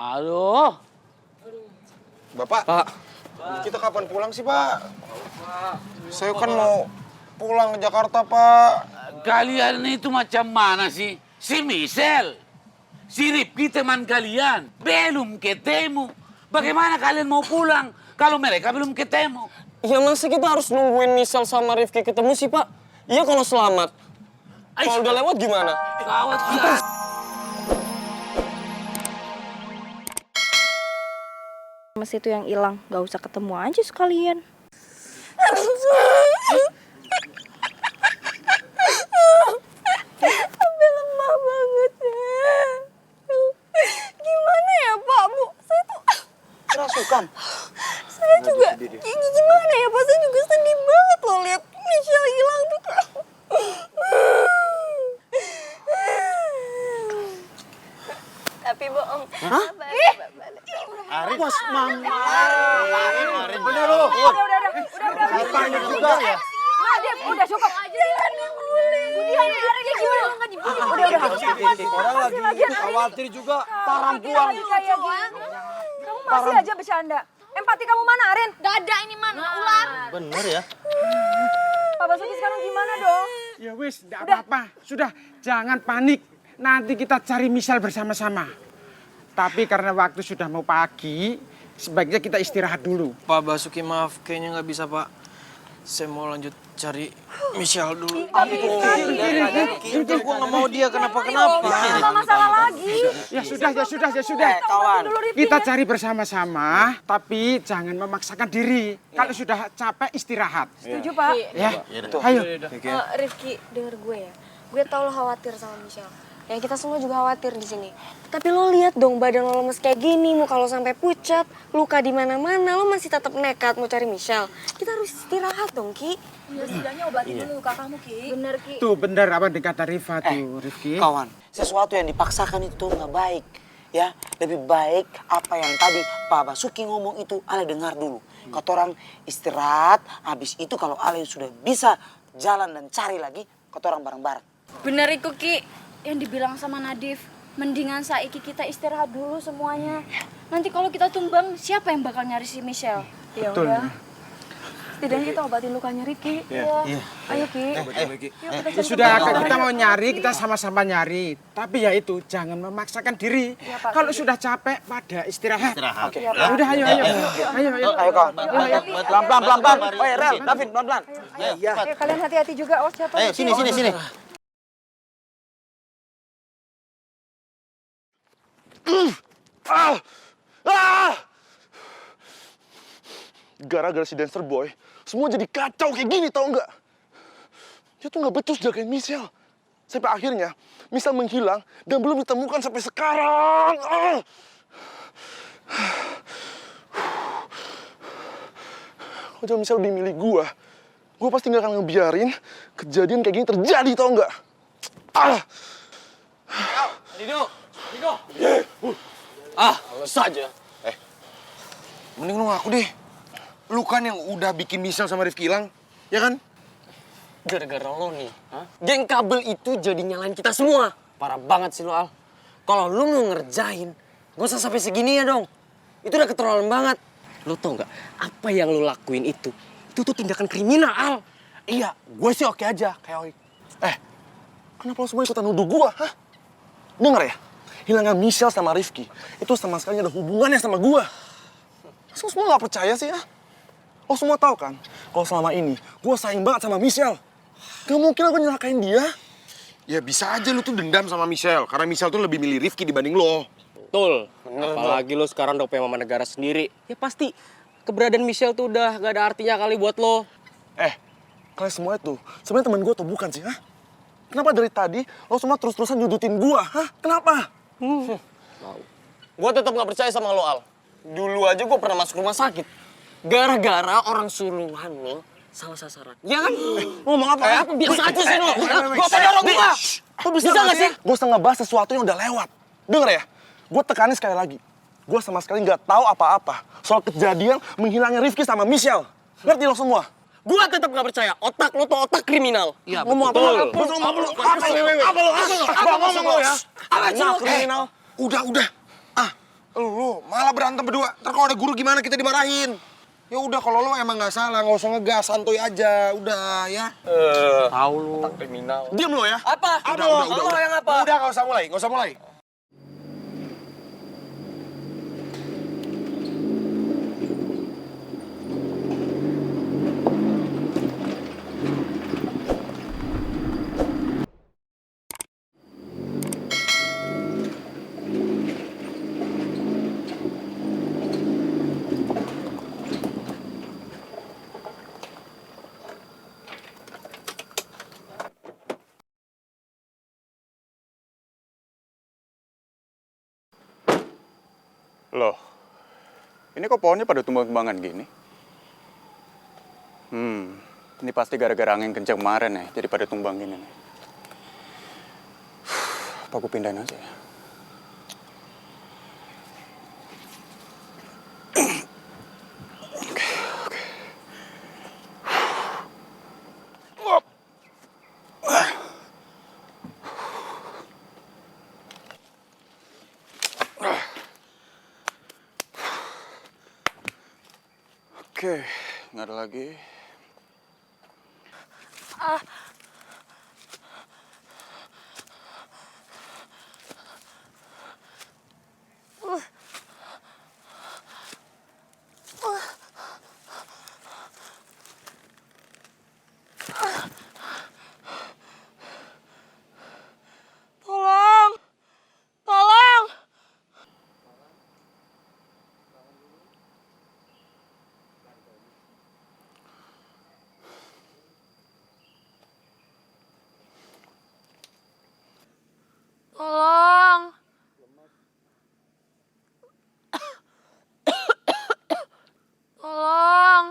Aduh. Bapak, Pak, kita kapan pulang sih, Pak? Saya kan mau pulang ke Jakarta, Pak. Kalian itu macam mana sih? Si Michelle, si Rifki teman kalian, belum ketemu. Bagaimana kalian mau pulang kalau mereka belum ketemu? Ya masa kita harus nungguin Michelle sama Rifki ketemu sih, Pak? Iya kalau selamat. Kalau udah lewat gimana? Gawat kita. Mas itu yang hilang, gak usah ketemu aja sekalian. Tapi lemah banget ya. Gimana ya Pak, Bu? Saya tuh... Kerasukan? Saya juga... Gimana ya Pak? Saya juga sedih banget loh lihat Michelle hilang tuh. Tapi bohong. Hah? Arif, Mas, Mama. Arif, bener Udah. loh. Banyak juga ya. Udah cukup. Jangan dibully. Budian, Arif gimana nggak dibully? Udah. Orang lagi khawatir juga. Parampuan. Kamu masih aja bercanda. Empati kamu mana, Arin? Gak ada ini mana ular. Bener ya. Pak Basuki sekarang gimana dong? Ya wis, enggak apa-apa. Sudah, jangan panik. Nanti kita cari Michelle bersama-sama. Tapi karena waktu sudah mau pagi, sebaiknya kita istirahat dulu. Pak Basuki maaf, kayaknya nggak bisa, Pak. Saya mau lanjut cari Michelle dulu. Itu Gua nggak mau dia kenapa-kenapa. Apa masalah lagi? ya sudah. Kawan. Kita cari bersama-sama, tapi jangan memaksakan diri. Kalau sudah capek, istirahat. Setuju, Pak? Ya, ayo. Rifki, denger gue ya. Gue tau lo khawatir sama Michelle. Ya kita semua juga khawatir di sini. Tapi lo lihat dong badan lo lemes kayak gini, muka lo sampai pucat, luka di mana-mana, lo masih tetap nekat mau cari Michelle. Kita harus istirahat dong, Ki. Ya setidaknya obatin dulu luka kamu, Ki. Bener, Ki. Tuh benar apa yang dikata Rifa tuh, Rifki. Kawan, sesuatu yang dipaksakan itu nggak baik. Ya, lebih baik apa yang tadi Pak Basuki ngomong itu Ale dengar dulu. Kata orang istirahat, habis itu kalau Ale sudah bisa jalan dan cari lagi, kata orang bareng-bareng. Bener itu, Ki. Yang dibilang sama Nadif. Mendingan saiki kita istirahat dulu semuanya. Nanti kalau kita tumbang, siapa yang bakal nyari si Michelle? Ya udah. Setidaknya kita obatin lukanya Rifki. Iya. Ayo, Ki. Yuk, kita Ya sudah, kita mau nyari, kita sama-sama nyari. Tapi ya itu, jangan memaksakan diri. Iya, Pak. Kalau sudah capek, pada istirahat. Oke. Iya, Pak. Udah, ayo. Ayo kawan, pelan-pelan. Oh ya, Rel, David, pelan-pelan. Ayo, kalian hati-hati juga. Oh, siapa? Ayo, sini. Gara-gara si dancer boy, semua jadi kacau kayak gini tau nggak? Dia tuh nggak becus jagain Michelle. Sampai akhirnya Michelle menghilang dan belum ditemukan sampai sekarang. Kalau Michelle udah milik gua pasti nggak akan ngebiarin kejadian kayak gini terjadi tau nggak? Dido. Males aja. Mending lu ngaku deh. Lu kan yang udah bikin Michelle sama Rifki hilang, ya kan? Gara-gara lo nih, geng kabel itu jadi nyalain kita semua. Parah banget sih lo, Al. Kalau lu mau ngerjain, gak usah sampai segini ya dong. Itu udah keterlaluan banget. Lo tau nggak apa yang lo lakuin itu tuh tindakan kriminal, Al. Iya, gue sih oke aja kayak Oik. Kenapa lo semua ikutan nuduh gua, hah? Dengar ya, hilangnya Michelle sama Rifki itu sama sekali ada hubungannya sama gua. Masa lo semua gak percaya sih, ya? Lo semua tahu kan, kalau selama ini gua sayang banget sama Michelle. Gak mungkin aku nyelakain dia. Ya bisa aja lu tuh dendam sama Michelle, karena Michelle tuh lebih milih Rifki dibanding lo. Betul. Apalagi lo sekarang udah punya mama negara sendiri. Ya pasti keberadaan Michelle tuh udah gak ada artinya kali buat lo. Kalian semua itu sebenarnya teman gua atau bukan sih, hah? Kenapa dari tadi lo semua terus-terusan nyudutin gua, hah? Kenapa? Gue tetap gak percaya sama lo, Al. Dulu aja gue pernah masuk rumah sakit. Gara-gara orang suruhan lo salah sasaran. Ya kan? Ngomong apa? Apa? Biasa aja sih lo. Gue pedorong gue. Lo bisa gak sih? Gue usah ngebahas sesuatu yang udah lewat. Dengar ya, gue tekanin sekali lagi. Gue sama sekali nggak tahu apa-apa soal kejadian menghilangnya Rifki sama Michelle. Ngerti lo semua? Gue tetap gak percaya. Otak lo tuh otak kriminal. Iya, Ngomong apa? betul. Apa lo? Ngomong lo ya? Apa sih lo? Kriminal. Udah. Lu malah berantem berdua. Ntar kalau ada guru gimana kita dimarahin. Ya udah kalau lo emang nggak salah, nggak usah ngegas, santuy aja. Udah ya. Tahu lu. Kriminal. Diam lo ya. Apa? Udah. Lo yang apa? Udah nggak usah mulai, nggak usah mulai. Loh, ini kok pohonnya pada tumbang-tumbangan gini? Ini pasti gara-gara angin kencang kemarin ya, jadi pada tumbang gini nih. Apa aku pindahin aja ya? Oke. Oke, nggak ada lagi. Tolong! Tolong! Tolong! Tolong!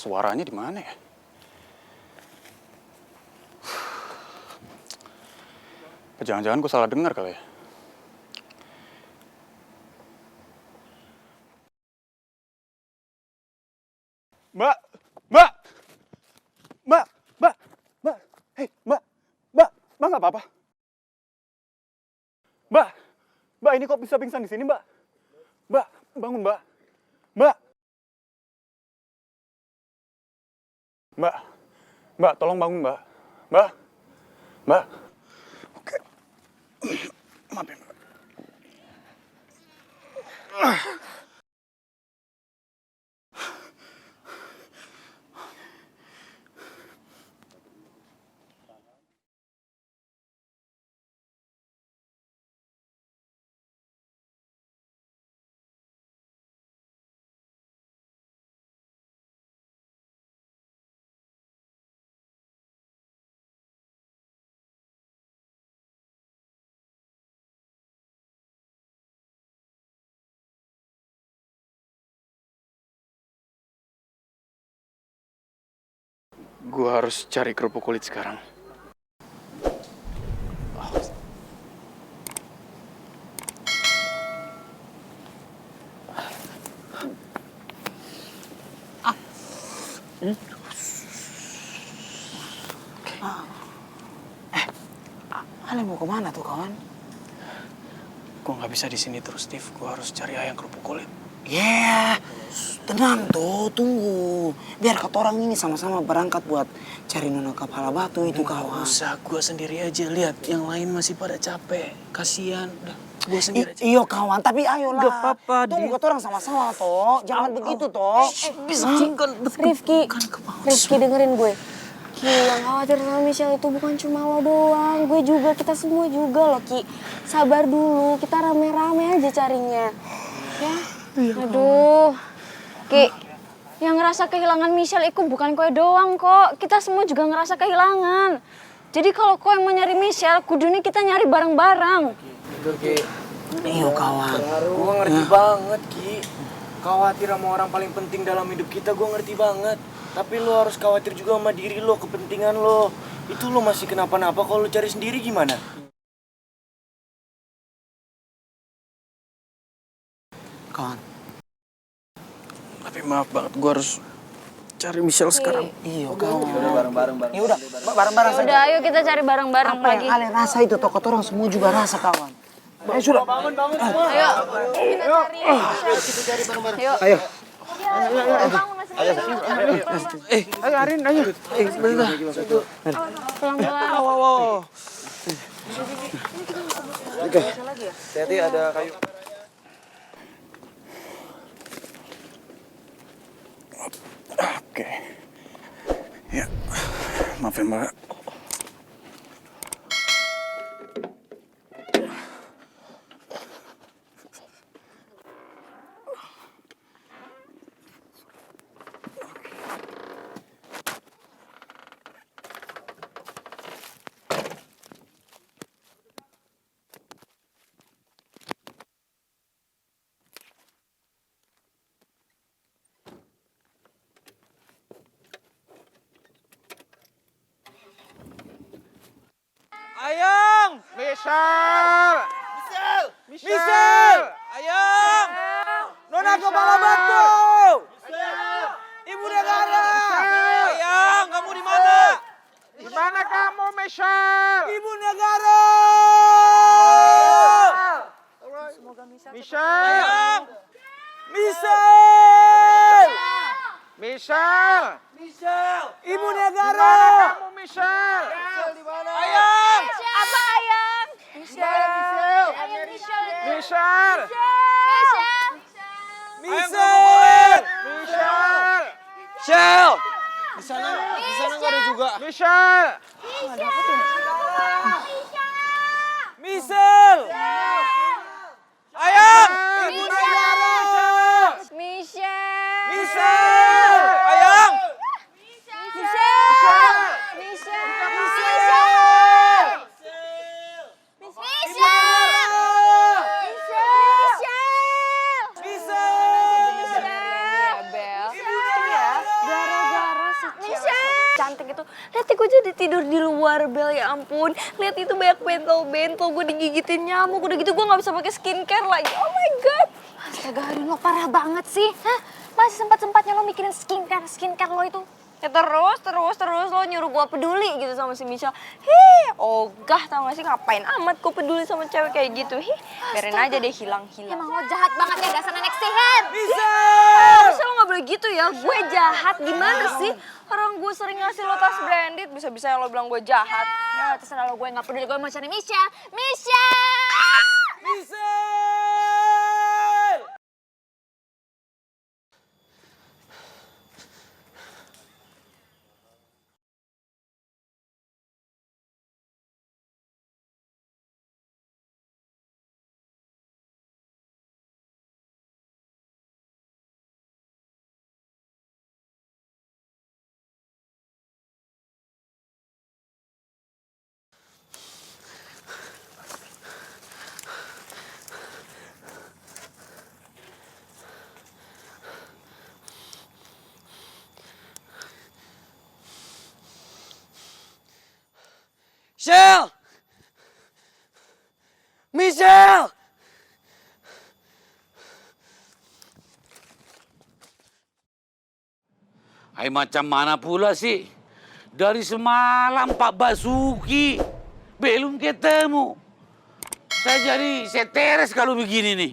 Suaranya di mana ya? Apa jangan-jangan gue salah dengar kali ya? Mbak! Mbak! Mbak! Mbak! Mbak! Hei, Mbak! Mbak! Mbak nggak apa-apa? Mbak! Mbak, ini kok bisa pingsan di sini, Mbak? Mbak, bangun, Mbak! Mbak! Mbak! Mbak, tolong bangun, Mbak! Mbak! Mbak! Oke. Maaf ya, Mbak. Gue harus cari kerupuk kulit sekarang. Ale mau kemana tuh kawan? Gue nggak bisa di sini terus, Steve. Gue harus cari ayam kerupuk kulit. Tenang tuh, tunggu. Biar kata orang ini sama-sama berangkat buat cari nona kepala batu itu kawan. Gak usah, gue sendiri aja. Lihat, yang lain masih pada capek. Kasian. Udah, gue sendiri aja. Iyo kawan, tapi ayolah. Gak apa-apa, tunggu kata orang sama-sama toh. Jangan begitu toh. Bisa kan? Rifki, Rifki dengerin gue. Ki, yang khawatir sama Michelle itu bukan cuma lo doang. Gue juga, kita semua juga loh, Ki. Sabar dulu, kita rame-rame aja carinya. Ya? Aduh. Ki, yang ngerasa kehilangan Michelle itu bukan kowe doang kok. Kita semua juga ngerasa kehilangan. Jadi kalau kowe mau nyari Michelle, kudunya kita nyari bareng-bareng. Iyo kawan. Gue ngerti banget, Ki. Khawatir sama orang paling penting dalam hidup kita, gue ngerti banget. Tapi lo harus khawatir juga sama diri lo, kepentingan lo. Itu lo masih kenapa-napa, kalau lo cari sendiri gimana? Kawan. Tapi maaf banget, gue harus cari Michelle sekarang. Iya, kawan. Udah bareng-bareng. Ya udah, bareng-bareng saja. Udah, ayo kita cari bareng-bareng Apa lagi. yang Ale rasa itu, toh orang semua juga rasa, kawan. Ayo sudah. Ayo, kita cari bareng-bareng. Ayo. Ayo. Ayo Arin, ayo. Pelan-pelan. Wow. Hati-hati ada kayu. Oke. Ya, maaf ya Mbak. Ayang! Michelle! Michelle! Ayang! Nona Kepala Batu! Ibu Negara! Ayang, kamu di mana? Di mana kamu, Michelle? Ibu Negara! Michelle! Ayang! Michelle! Michelle! Michelle! Ibu Di Negara! mana kamu, Michelle? Ayang! Apa ayang? Michelle! Ayang Michelle. Michelle! Michelle. Michelle! Michelle! Michelle! Di sana nggak ada juga. Michelle! Michelle! Ayang! Ibu Negara! Michelle. Michelle! Ayang! Michelle. Cantik itu. Lihat gue jadi tidur di luar, Bel, ya ampun. Lihat itu banyak bentol-bentol, gue digigitin nyamuk, udah gitu gue nggak bisa pakai skincare lagi. Oh my god. Astaga, Arin, lo parah banget sih. Hah? Masih sempat-sempatnya lo mikirin skincare lo itu. Ya terus lo nyuruh gue peduli gitu sama si Michelle. Ogah tau gak sih, ngapain amat gue peduli sama cewek kayak gitu. Biarin aja deh hilang-hilang. Emang lo jahat banget ya, dasar nenek sihir. Harusnya lo gak boleh gitu ya, gue jahat. Gimana sih? Orang gue sering ngasih lo tas branded, bisa-bisa lo bilang gue jahat. Ya terserah lo, gue gak peduli, gue mau cari Michelle. Michelle! Michelle! Ay macam mana pula sih? Dari semalam Pak Basuki belum ketemu. Saya jadi stres kalau begini nih.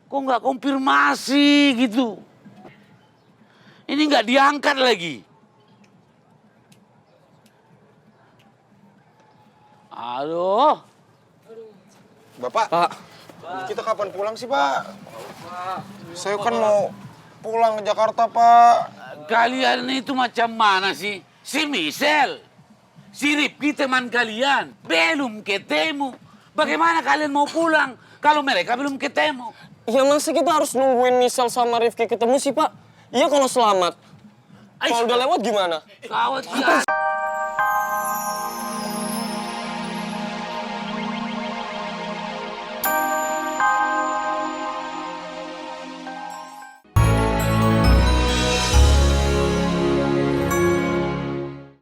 Kok nggak konfirmasi gitu? Ini nggak diangkat lagi. Aduh. Bapak, kita kapan pulang sih, Pak? Saya kan mau pulang ke Jakarta, Pak. Kalian itu macam mana sih? Si Michelle, si Rifki teman kalian belum ketemu. Bagaimana kalian mau pulang kalau mereka belum ketemu? Ya masa kita harus nungguin Michelle sama Rifki ketemu sih, Pak? Iya kalau selamat. Kalau udah lewat gimana? Kawat ya.